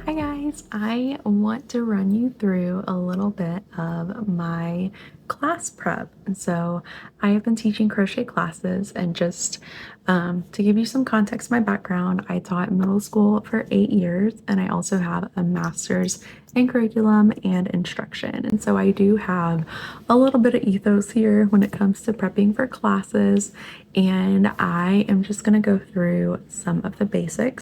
Hi guys, I want to run you through a little bit of my class prep. And so I have been teaching crochet classes, and just to give you some context, my background, I taught middle school for 8 years, and I also have a master's in curriculum and instruction. And so I do have a little bit of ethos here when it comes to prepping for classes, and I am just going to go through some of the basics.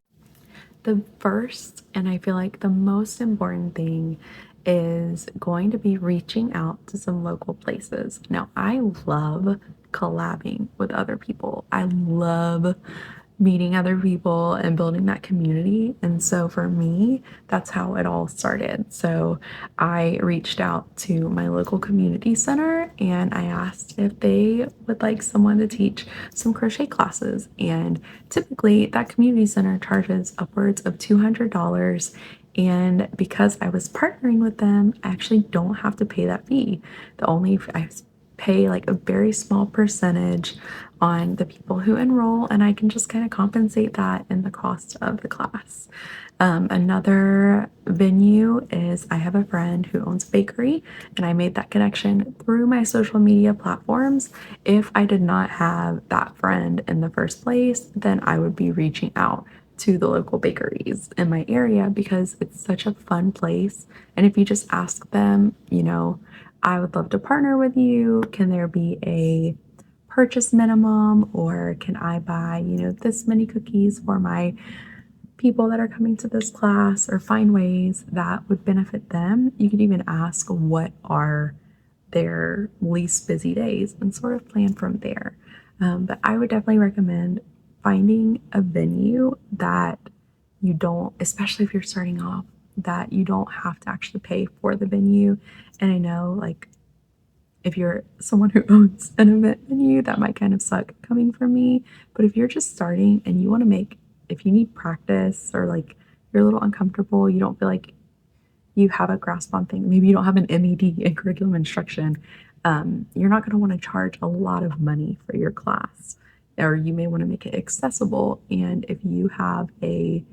The first, and I feel like the most important thing, is going to be reaching out to some local places. Now, I love collabing with other people. I love meeting other people and building that community. And so for me, that's how it all started. So I reached out to my local community center and I asked if they would like someone to teach some crochet classes. And typically that community center charges upwards of $200. And because I was partnering with them, I actually don't have to pay that fee. I pay like a very small percentage on the people who enroll, and I can just kind of compensate that in the cost of the class. Another venue is I have a friend who owns a bakery, and I made that connection through my social media platforms. If I did not have that friend in the first place, then I would be reaching out to the local bakeries in my area because it's such a fun place. And if you just ask them, I would love to partner with you. Can there be a purchase minimum, or can I buy, this many cookies for my people that are coming to this class, or find ways that would benefit them? You could even ask what are their least busy days and sort of plan from there. But I would definitely recommend finding a venue that you don't, especially if you're starting off, that you don't have to actually pay for the venue. And I know, like, if you're someone who owns an event venue, that might kind of suck coming from me. But if you're just starting and you want to if you need practice, or like you're a little uncomfortable, you don't feel like you have a grasp on things, maybe you don't have an MED in curriculum instruction, you're not going to want to charge a lot of money for your class, or you may want to make it accessible. And if you have a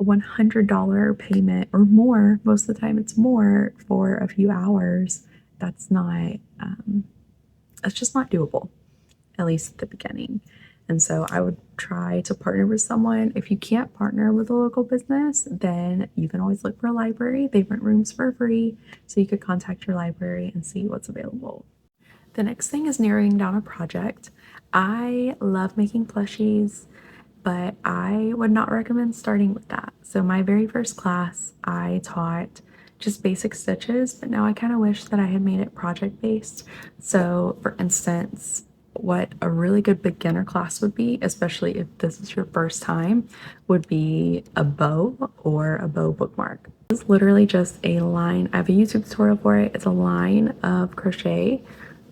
$100 payment or more, most of the time it's more, for a few hours, that's not, that's just not doable, at least at the beginning. And so I would try to partner with someone. If you can't partner with a local business, then you can always look for a library. They rent rooms for free, so you could contact your library and see what's available. The next thing is narrowing down a project. I love making plushies, but I would not recommend starting with that. So my very first class, I taught just basic stitches, but now I kind of wish that I had made it project based. So for instance, what a really good beginner class would be, especially if this is your first time, would be a bow or a bow bookmark. It's literally just a line. I have a YouTube tutorial for it. It's a line of crochet,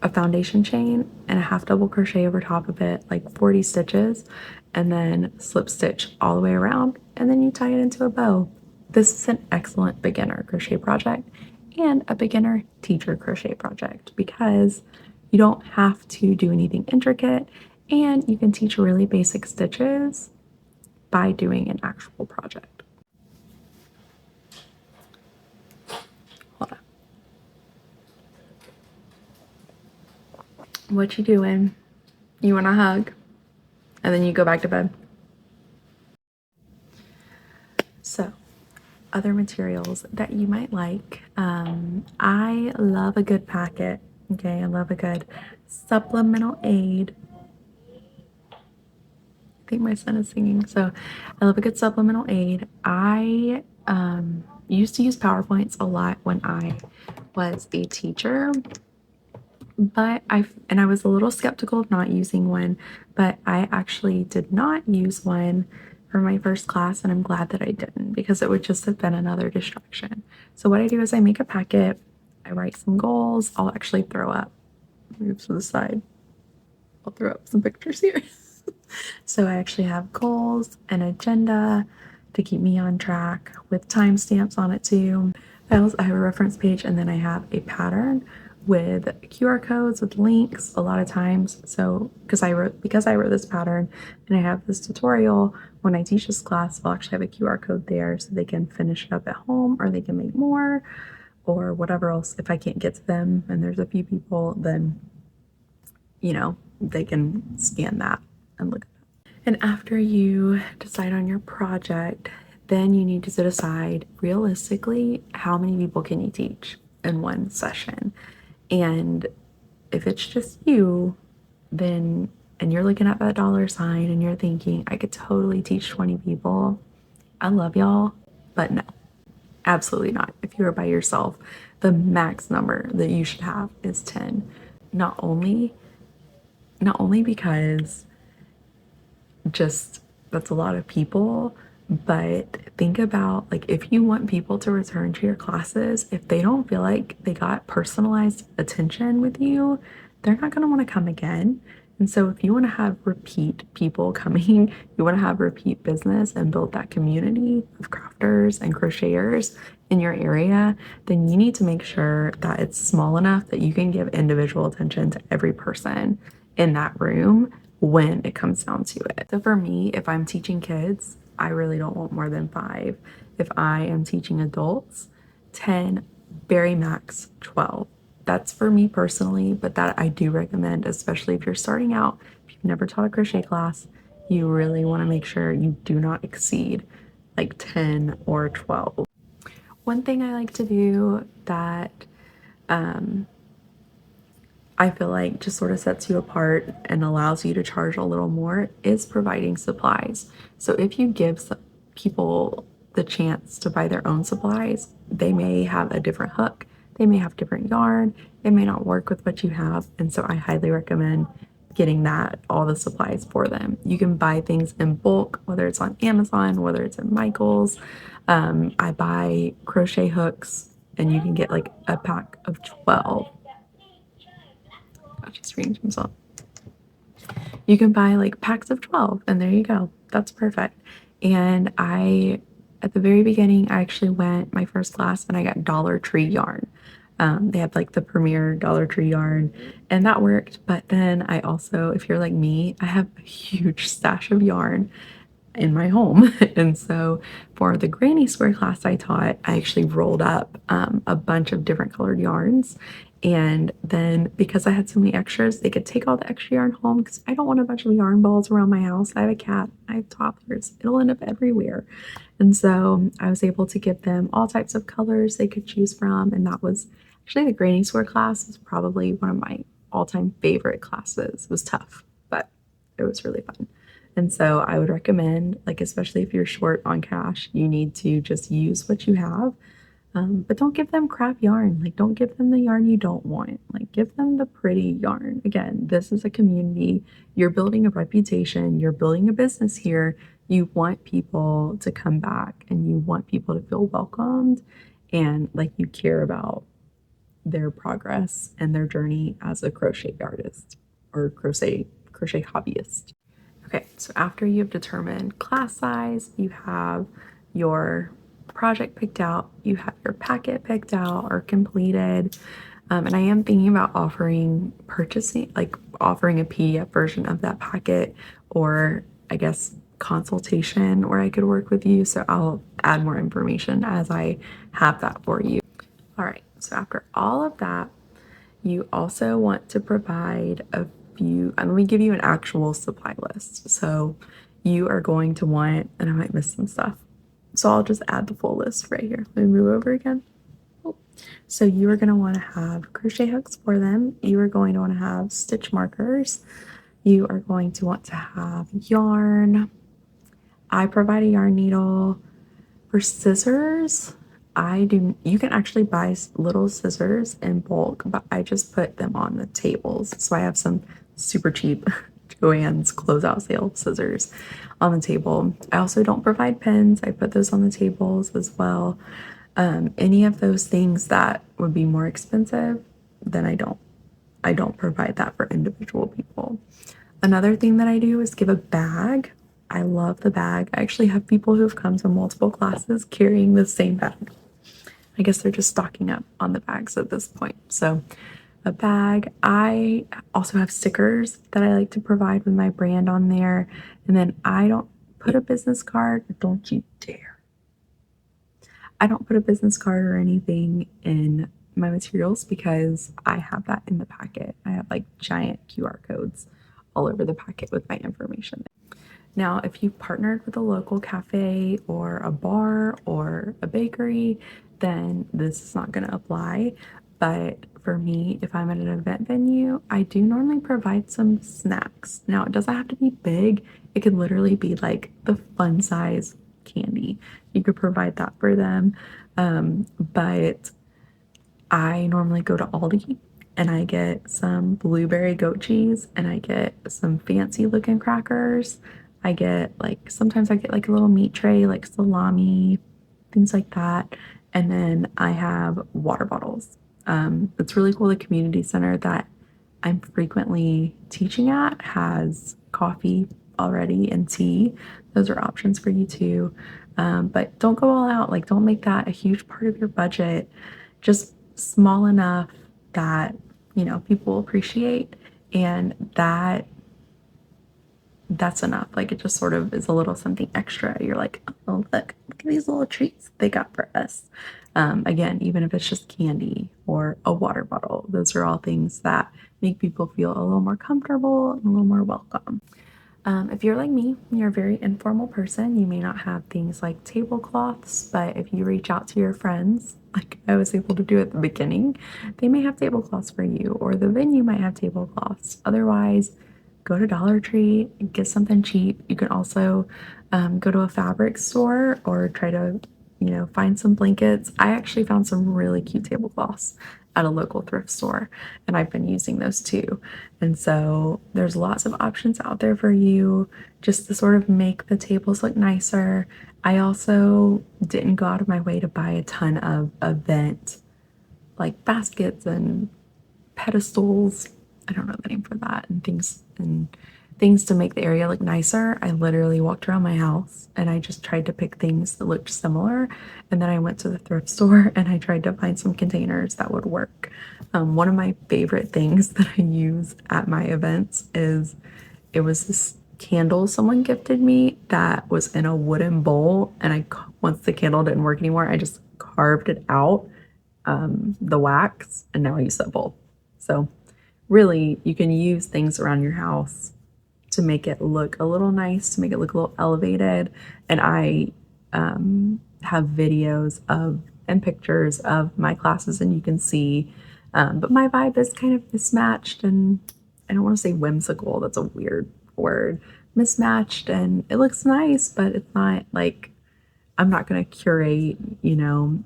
a foundation chain, and a half double crochet over top of it, like 40 stitches, and then slip stitch all the way around, and then you tie it into a bow. This is an excellent beginner crochet project and a beginner teacher crochet project because you don't have to do anything intricate, and you can teach really basic stitches by doing an actual project. Hold on. What you doing? You want a hug? And then you go back to bed. So, other materials that you might like. I love a good packet. Okay, I love a good supplemental aid. I think my son is singing. So I love a good supplemental aid. I used to use PowerPoints a lot when I was a teacher, but I was a little skeptical of not using one, but I actually did not use one for my first class, and I'm glad that I didn't, because it would just have been another distraction. So what I do is I make a packet, I write some goals. I'll actually throw up, move to the side. I'll throw up some pictures here. So I actually have goals, an agenda to keep me on track with timestamps on it too. I have a reference page, and then I have a pattern with QR codes, with links a lot of times. So because I wrote this pattern and I have this tutorial, when I teach this class, I'll actually have a QR code there so they can finish it up at home, or they can make more, or whatever else. If I can't get to them and there's a few people, then they can scan that and look at that. And after you decide on your project, then you need to decide realistically how many people can you teach in one session. And if it's just you, then, and you're looking at that dollar sign and you're thinking, I could totally teach 20 people. I love y'all, but no, absolutely not. If you're by yourself, the max number that you should have is 10. Not only because just that's a lot of people, but think about, like, if you want people to return to your classes, if they don't feel like they got personalized attention with you, they're not going to want to come again. And so if you want to have repeat people coming, you want to have repeat business and build that community of crafters and crocheters in your area, then you need to make sure that it's small enough that you can give individual attention to every person in that room when it comes down to it. So for me, if I'm teaching kids, I really don't want more than 5. If I am teaching adults, 10, very max 12. That's for me personally, but that I do recommend, especially if you're starting out. If you've never taught a crochet class, you really want to make sure you do not exceed like 10 or 12. One thing I like to do that I feel like just sort of sets you apart and allows you to charge a little more is providing supplies. So if you give people the chance to buy their own supplies, they may have a different hook, they may have different yarn, it may not work with what you have. And so I highly recommend getting all the supplies for them. You can buy things in bulk, whether it's on Amazon, whether it's at Michael's. I buy crochet hooks, and you can get like a pack of 12. Just reading himself. You can buy like packs of 12, and there you go. That's perfect. And at the very beginning, I actually went my first class and I got Dollar Tree yarn. They had like the premier Dollar Tree yarn, and that worked. But then I also, if you're like me, I have a huge stash of yarn in my home. And so for the granny square class I taught, I actually rolled up a bunch of different colored yarns. And then because I had so many extras, they could take all the extra yarn home, because I don't want a bunch of yarn balls around my house. I have a cat, I have toddlers, it'll end up everywhere. And so I was able to give them all types of colors they could choose from. And that was actually, the granny square class was probably one of my all-time favorite classes. It was tough, but it was really fun. And so I would recommend, like, especially if you're short on cash, you need to just use what you have. But don't give them crap yarn. Like, don't give them the yarn you don't want. Like, give them the pretty yarn. Again, this is a community. You're building a reputation. You're building a business here. You want people to come back, and you want people to feel welcomed, and like you care about their progress and their journey as a crochet artist or crochet hobbyist. Okay, so after you've determined class size, you have your project picked out, you have your packet picked out or completed, and I am thinking about offering a PDF version of that packet, or I guess consultation where I could work with you. So I'll add more information as I have that for you. All right, so after all of that, you also want to provide let me give you an actual supply list. So you are going to want, and I might miss some stuff, so I'll just add the full list right here. Let me move over again. Oh. So you are going to want to have crochet hooks for them. You are going to want to have stitch markers. You are going to want to have yarn. I provide a yarn needle. For scissors, you can actually buy little scissors in bulk, but I just put them on the tables. So I have some super cheap Joann's closeout sale scissors on the table. I also don't provide pins. I put those on the tables as well. Any of those things that would be more expensive, then I don't provide that for individual people. Another thing that I do is give a bag. I love the bag. I actually have people who have come to multiple classes carrying the same bag. I guess they're just stocking up on the bags at this point. So a bag. I also have stickers that I like to provide with my brand on there. And then I don't put a business card, don't you dare. I don't put a business card or anything in my materials because I have that in the packet. I have like giant QR codes all over the packet with my information. Now, if you've partnered with a local cafe or a bar or a bakery, then this is not going to apply. But for me, if I'm at an event venue, I do normally provide some snacks. Now, it doesn't have to be big, it could literally be like the fun size candy. You could provide that for them. But I normally go to Aldi and I get some blueberry goat cheese and I get some fancy looking crackers. I get like sometimes I get like a little meat tray, like salami, things like that. And then I have water bottles. It's really cool. The community center that I'm frequently teaching at has coffee already and tea. Those are options for you too. But don't go all out. Like, don't make that a huge part of your budget. Just small enough that, people appreciate, and that's enough. Like, it just sort of is a little something extra. You're like, oh, look at these little treats they got for us. Again, even if it's just candy or a water bottle, those are all things that make people feel a little more comfortable and a little more welcome. If you're like me, you're a very informal person, you may not have things like tablecloths, but if you reach out to your friends, like I was able to do at the beginning, they may have tablecloths for you, or the venue might have tablecloths. Otherwise, go to Dollar Tree and get something cheap. You can also go to a fabric store or try to, find some blankets. I actually found some really cute tablecloths at a local thrift store, and I've been using those too. And so there's lots of options out there for you just to sort of make the tables look nicer. I also didn't go out of my way to buy a ton of event like baskets and pedestals. I don't know the name for that, and things to make the area look nicer. I literally walked around my house and I just tried to pick things that looked similar. And then I went to the thrift store and I tried to find some containers that would work. One of my favorite things that I use at my events is it was this candle someone gifted me that was in a wooden bowl. And once the candle didn't work anymore, I just carved it out, the wax, and now I use that bowl. So really, you can use things around your house to make it look a little nice, to make it look a little elevated. And I have videos and pictures of my classes, and you can see. But my vibe is kind of mismatched, and I don't want to say whimsical. That's a weird word. Mismatched, and it looks nice, but it's not like I'm not going to curate,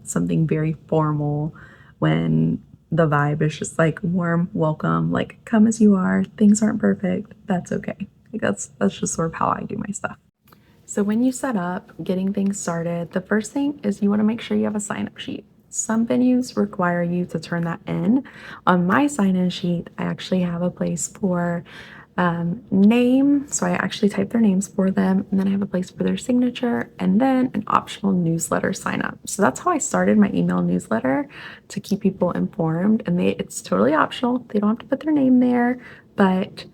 something very formal when the vibe is just like warm welcome, like come as you are. Things aren't perfect. That's okay. Like that's just sort of how I do my stuff. So when you set up getting things started, the first thing is you want to make sure you have a sign-up sheet. Some venues require you to turn that in. On my sign-in sheet, I actually have a place for name. So I actually type their names for them, and then I have a place for their signature, and then an optional newsletter sign up. So that's how I started my email newsletter, to keep people informed. And it's totally optional. They don't have to put their name there, but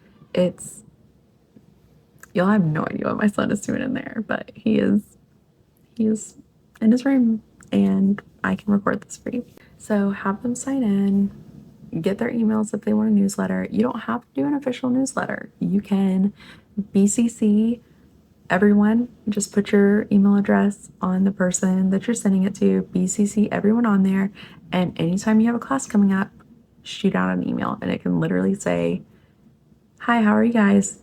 you'll have no idea what my son is doing in there, but he is in his room, and I can record this for you. So have them sign in, get their emails if they want a newsletter. You don't have to do an official newsletter. You can BCC everyone. Just put your email address on the person that you're sending it to, BCC everyone on there, and anytime you have a class coming up, shoot out an email, and it can literally say, hi, how are you guys?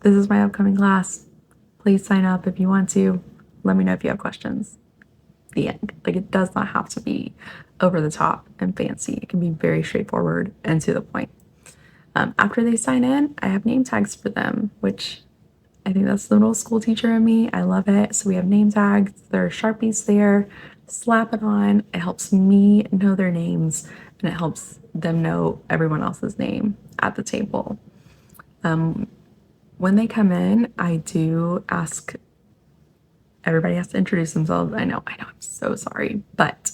This is my upcoming class. Please sign up if you want to. Let me know if you have questions. The end. Like, it does not have to be over the top and fancy. It can be very straightforward and to the point. After they sign in, I have name tags for them, which I think that's the little school teacher in me. I love it. So we have name tags. There are Sharpies there. Slap it on. It helps me know their names, and it helps them know everyone else's name at the table. When they come in, I do ask everybody has to introduce themselves. I know, I'm so sorry, but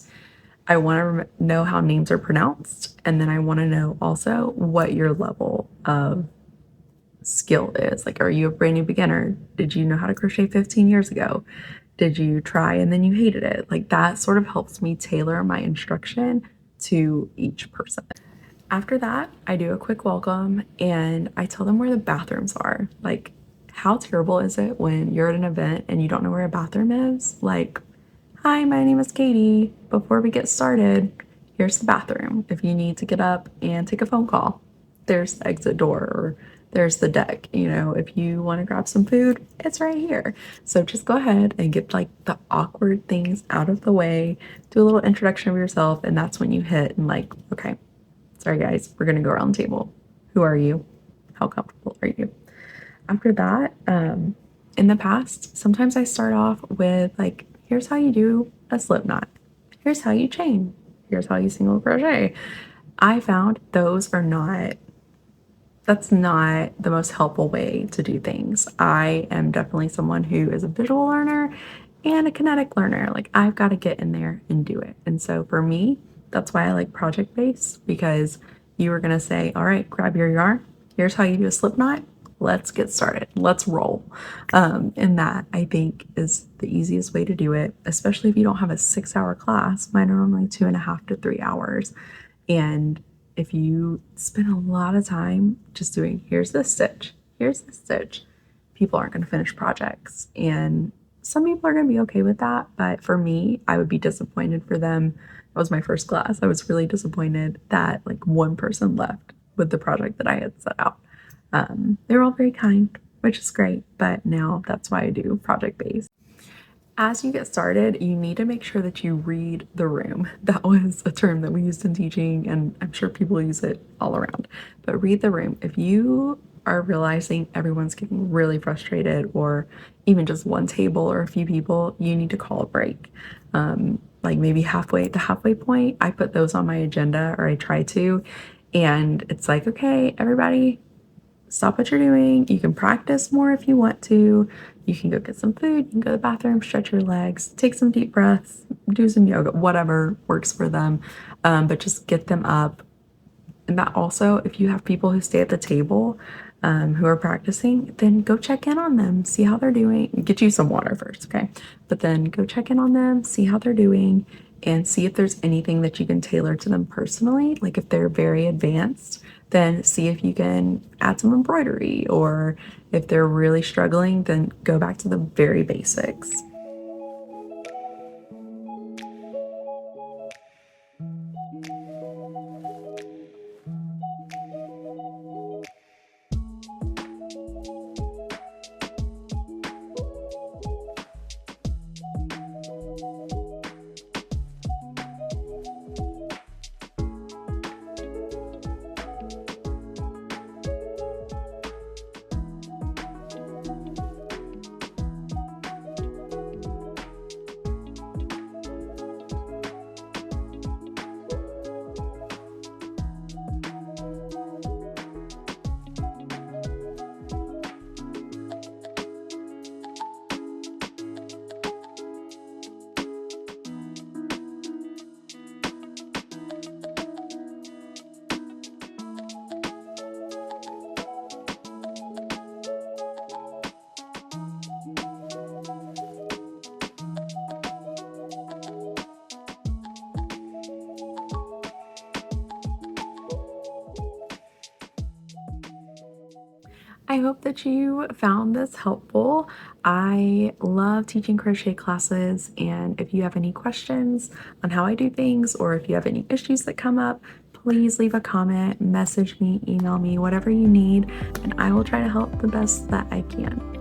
I want to know how names are pronounced, and then I want to know also what your level of skill is. Like, are you a brand new beginner? Did you know how to crochet 15 years ago? Did you try and then you hated it? Like, that sort of helps me tailor my instruction to each person. After that, I do a quick welcome and I tell them where the bathrooms are. Like, how terrible is it when you're at an event and you don't know where a bathroom is? Like, hi, my name is Katie. Before we get started, here's the bathroom. If you need to get up and take a phone call, there's the exit door or there's the deck. You know, if you want to grab some food, it's right here. So just go ahead and get like the awkward things out of the way, do a little introduction of yourself, and that's when you hit and like, okay, sorry guys, we're gonna go around the table. Who are you? How comfortable are you? After that, in the past, sometimes I start off with like, here's how you do a slip knot. Here's how you chain. Here's how you single crochet. I found those are not, that's not the most helpful way to do things. I am definitely someone who is a visual learner and a kinetic learner. Like, I've got to get in there and do it. And so for me, that's why I like project based, because you are going to say, all right, grab your yarn. Here's how you do a slip knot. Let's get started. Let's roll. And that, I think, is the easiest way to do it, especially if you don't have a 6-hour class. Mine are normally 2.5 to 3 hours. And if you spend a lot of time just doing, here's the stitch, here's the stitch, people aren't going to finish projects. And some people are going to be okay with that. But for me, I would be disappointed for them. That was my first class. I was really disappointed that like one person left with the project that I had set out. They were all very kind, which is great. But now that's why I do project based. As you get started, you need to make sure that you read the room. That was a term that we used in teaching, and I'm sure people use it all around. But read the room. If you are realizing everyone's getting really frustrated, or even just one table or a few people, you need to call a break. Like maybe halfway, the halfway point, I put those on my agenda, or I try to. And it's like, okay, everybody, stop what you're doing. You can practice more if you want to. You can go get some food, you can go to the bathroom, stretch your legs, take some deep breaths, do some yoga, whatever works for them. But just get them up. And that also, if you have people who stay at the table who are practicing, then go check in on them, see how they're doing. Get you some water first, okay? But then go check in on them, see how they're doing, and see if there's anything that you can tailor to them personally. Like if they're very advanced, then see if you can add some embroidery, or if they're really struggling, then go back to the very basics. I hope that you found this helpful. I love teaching crochet classes, and if you have any questions on how I do things, or if you have any issues that come up, please leave a comment, message me, email me, whatever you need, and I will try to help the best that I can.